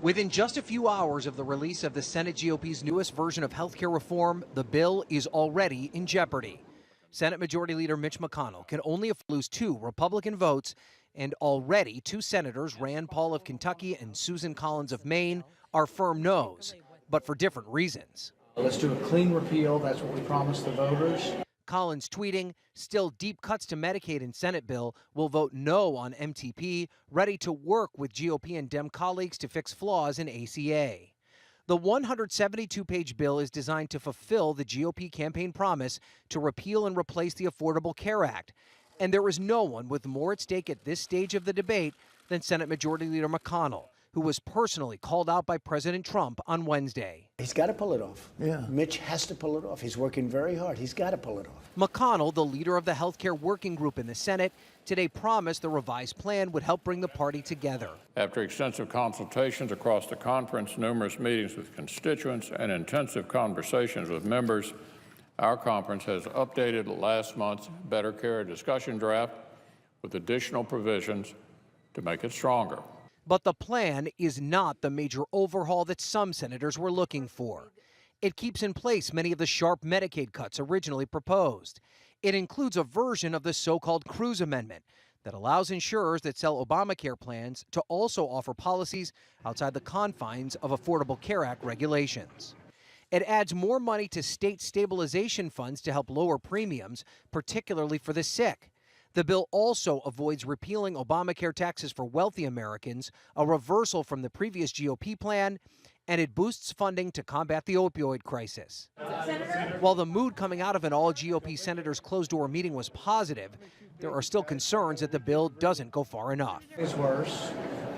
Within just a few hours of the release of the Senate GOP's newest version of health care reform, the bill is already in jeopardy. Senate Majority Leader Mitch McConnell can only lose 2 Republican votes, and already 2 senators, Rand Paul of Kentucky and Susan Collins of Maine, are firm no's, but for different reasons. Let's do a clean repeal. That's what we promised the voters. Collins tweeting, still deep cuts to Medicaid and Senate bill, will vote no on MTP, ready to work with GOP and Dem colleagues to fix flaws in ACA. The 172-page bill is designed to fulfill the GOP campaign promise to repeal and replace the Affordable Care Act. And there is no one with more at stake at this stage of the debate than Senate Majority Leader McConnell, who was personally called out by President Trump on Wednesday. He's got to pull it off. Yeah. Mitch has to pull it off. He's working very hard. He's got to pull it off. McConnell, the leader of the health care working group in the Senate, today promised the revised plan would help bring the party together. After extensive consultations across the conference, numerous meetings with constituents, and intensive conversations with members, our conference has updated last month's Better Care discussion draft with additional provisions to make it stronger. But the plan is not the major overhaul that some senators were looking for. It keeps in place many of the sharp Medicaid cuts originally proposed. It includes a version of the so-called Cruz Amendment that allows insurers that sell Obamacare plans to also offer policies outside the confines of Affordable Care Act regulations. It adds more money to state stabilization funds to help lower premiums, particularly for the sick. The bill also avoids repealing Obamacare taxes for wealthy Americans, a reversal from the previous GOP plan, and it boosts funding to combat the opioid crisis. While the mood coming out of an all-GOP senators' closed-door meeting was positive, there are still concerns that the bill doesn't go far enough. It's worse.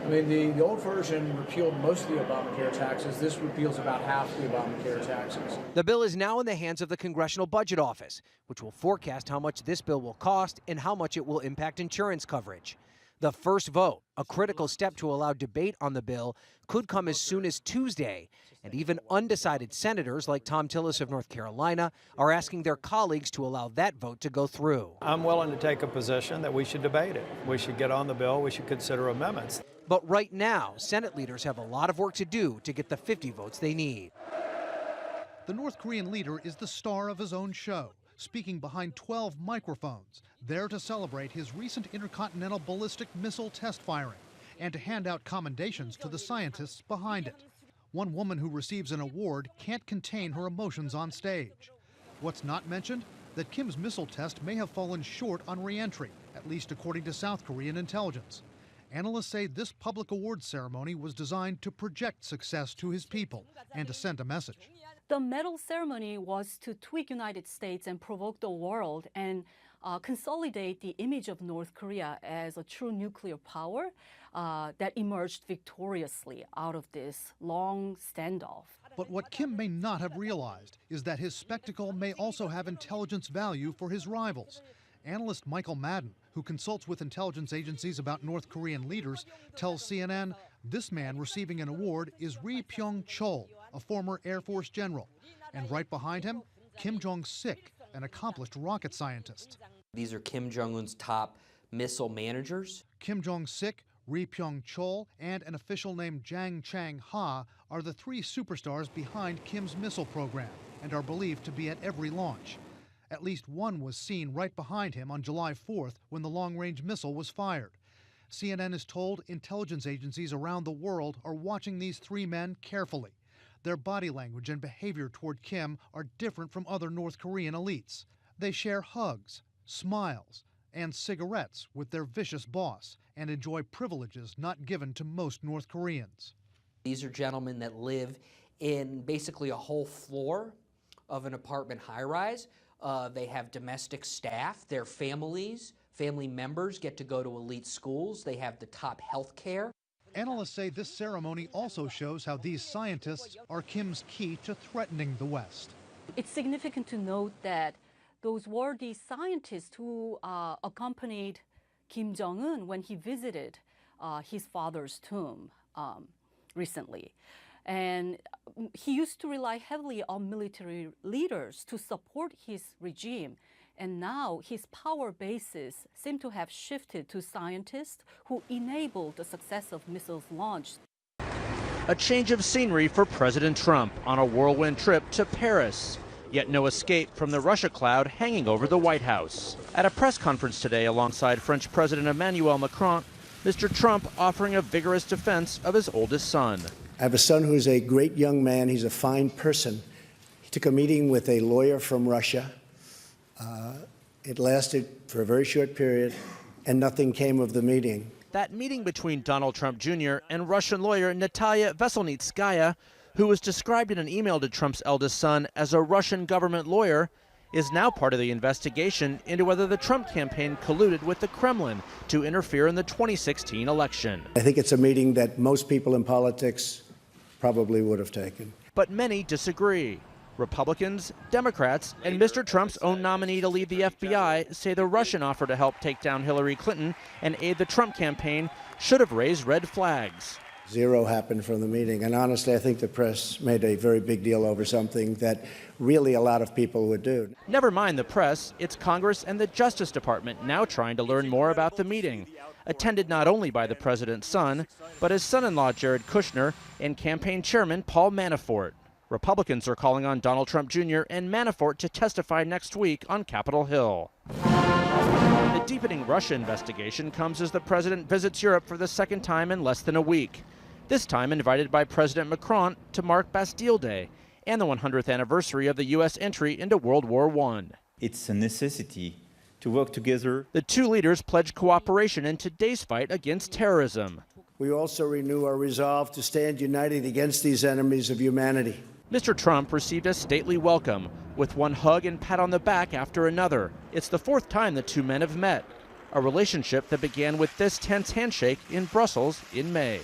I mean, the old version repealed most of the Obamacare taxes. This repeals about half the Obamacare taxes. The bill is now in the hands of the Congressional Budget Office, which will forecast how much this bill will cost and how much it will impact insurance coverage. The first vote, a critical step to allow debate on the bill, could come as soon as Tuesday, and even undecided senators like Tom Tillis of North Carolina are asking their colleagues to allow that vote to go through. I'm willing to take a position that we should debate it. We should get on the bill. We should consider amendments. But right now, Senate leaders have a lot of work to do to get the 50 votes they need. The North Korean leader is the star of his own show, speaking behind 12 microphones, there to celebrate his recent intercontinental ballistic missile test firing and to hand out commendations to the scientists behind it. One woman who receives an award can't contain her emotions on stage. What's not mentioned? That Kim's missile test may have fallen short on re-entry, at least according to South Korean intelligence. Analysts say this public awards ceremony was designed to project success to his people and to send a message. The medal ceremony was to tweak United States and provoke the world and consolidate the image of North Korea as a true nuclear power that emerged victoriously out of this long standoff. But what Kim may not have realized is that his spectacle may also have intelligence value for his rivals. Analyst Michael Madden, who consults with intelligence agencies about North Korean leaders, tells CNN this man receiving an award is Ri Pyong-chol, a former Air Force general. And right behind him, Kim Jong-sik, an accomplished rocket scientist. These are Kim Jong-un's top missile managers. Kim Jong-sik, Ri Pyong-chol, and an official named Jang Chang-ha are the 3 superstars behind Kim's missile program and are believed to be at every launch. At least one was seen right behind him on July 4th when the long-range missile was fired. CNN is told intelligence agencies around the world are watching these 3 men carefully. Their body language and behavior toward Kim are different from other North Korean elites. They share hugs, smiles, and cigarettes with their vicious boss and enjoy privileges not given to most North Koreans. These are gentlemen that live in basically a whole floor of an apartment high-rise. They have domestic staff, their families, family members get to go to elite schools. They have the top health care. Analysts say this ceremony also shows how these scientists are Kim's key to threatening the West. It's significant to note that those were the scientists who accompanied Kim Jong-un when he visited his father's tomb recently. And he used to rely heavily on military leaders to support his regime. And now his power bases seem to have shifted to scientists who enabled the success of missiles launched. A change of scenery for President Trump on a whirlwind trip to Paris. Yet no escape from the Russia cloud hanging over the White House. At a press conference today alongside French President Emmanuel Macron, Mr. Trump offering a vigorous defense of his oldest son. I have a son who's a great young man. He's a fine person. He took a meeting with a lawyer from Russia. It lasted for a very short period, and nothing came of the meeting. That meeting between Donald Trump Jr. and Russian lawyer Natalia Veselnitskaya, who was described in an email to Trump's eldest son as a Russian government lawyer, is now part of the investigation into whether the Trump campaign colluded with the Kremlin to interfere in the 2016 election. I think it's a meeting that most people in politics probably would have taken. But many disagree. Republicans, Democrats, and Mr. Trump's own nominee to lead the FBI say the Russian offer to help take down Hillary Clinton and aid the Trump campaign should have raised red flags. Zero happened from the meeting, and honestly, I think the press made a very big deal over something that really a lot of people would do. Never mind the press, it's Congress and the Justice Department now trying to learn more about the meeting, attended not only by the president's son, but his son-in-law Jared Kushner and campaign chairman Paul Manafort. Republicans are calling on Donald Trump Jr. and Manafort to testify next week on Capitol Hill. The deepening Russia investigation comes as the president visits Europe for the second time in less than a week. This time invited by President Macron to mark Bastille Day and the 100th anniversary of the U.S. entry into World War I. It's a necessity to work together. The two leaders pledged cooperation in today's fight against terrorism. We also renew our resolve to stand united against these enemies of humanity. Mr. Trump received a stately welcome, with one hug and pat on the back after another. It's the fourth time the two men have met, a relationship that began with this tense handshake in Brussels in May.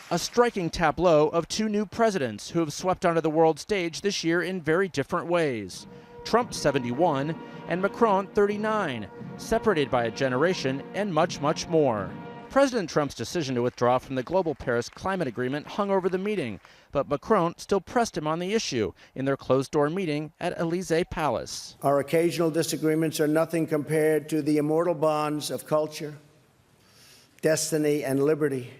A striking tableau of two new presidents who have swept onto the world stage this year in very different ways. Trump 71 and Macron 39, separated by a generation and much, much more. President Trump's decision to withdraw from the global Paris climate agreement hung over the meeting, but Macron still pressed him on the issue in their closed-door meeting at Élysée Palace. Our occasional disagreements are nothing compared to the immortal bonds of culture, destiny, and liberty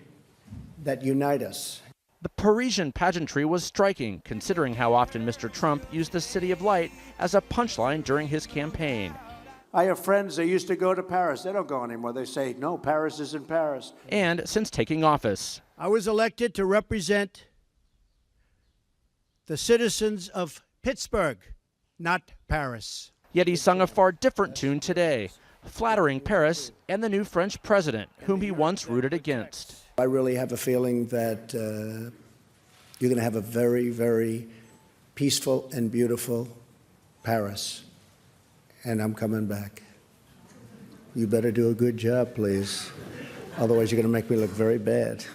that unite us. The Parisian pageantry was striking, considering how often Mr. Trump used the City of Light as a punchline during his campaign. I have friends that used to go to Paris. They don't go anymore. They say, no, Paris isn't Paris. And since taking office. I was elected to represent the citizens of Pittsburgh, not Paris. Yet he sung a far different tune today, flattering Paris and the new French president, whom he once rooted against. I really have a feeling that you're going to have a very, very peaceful and beautiful Paris. And I'm coming back. You better do a good job, please. Otherwise, you're going to make me look very bad.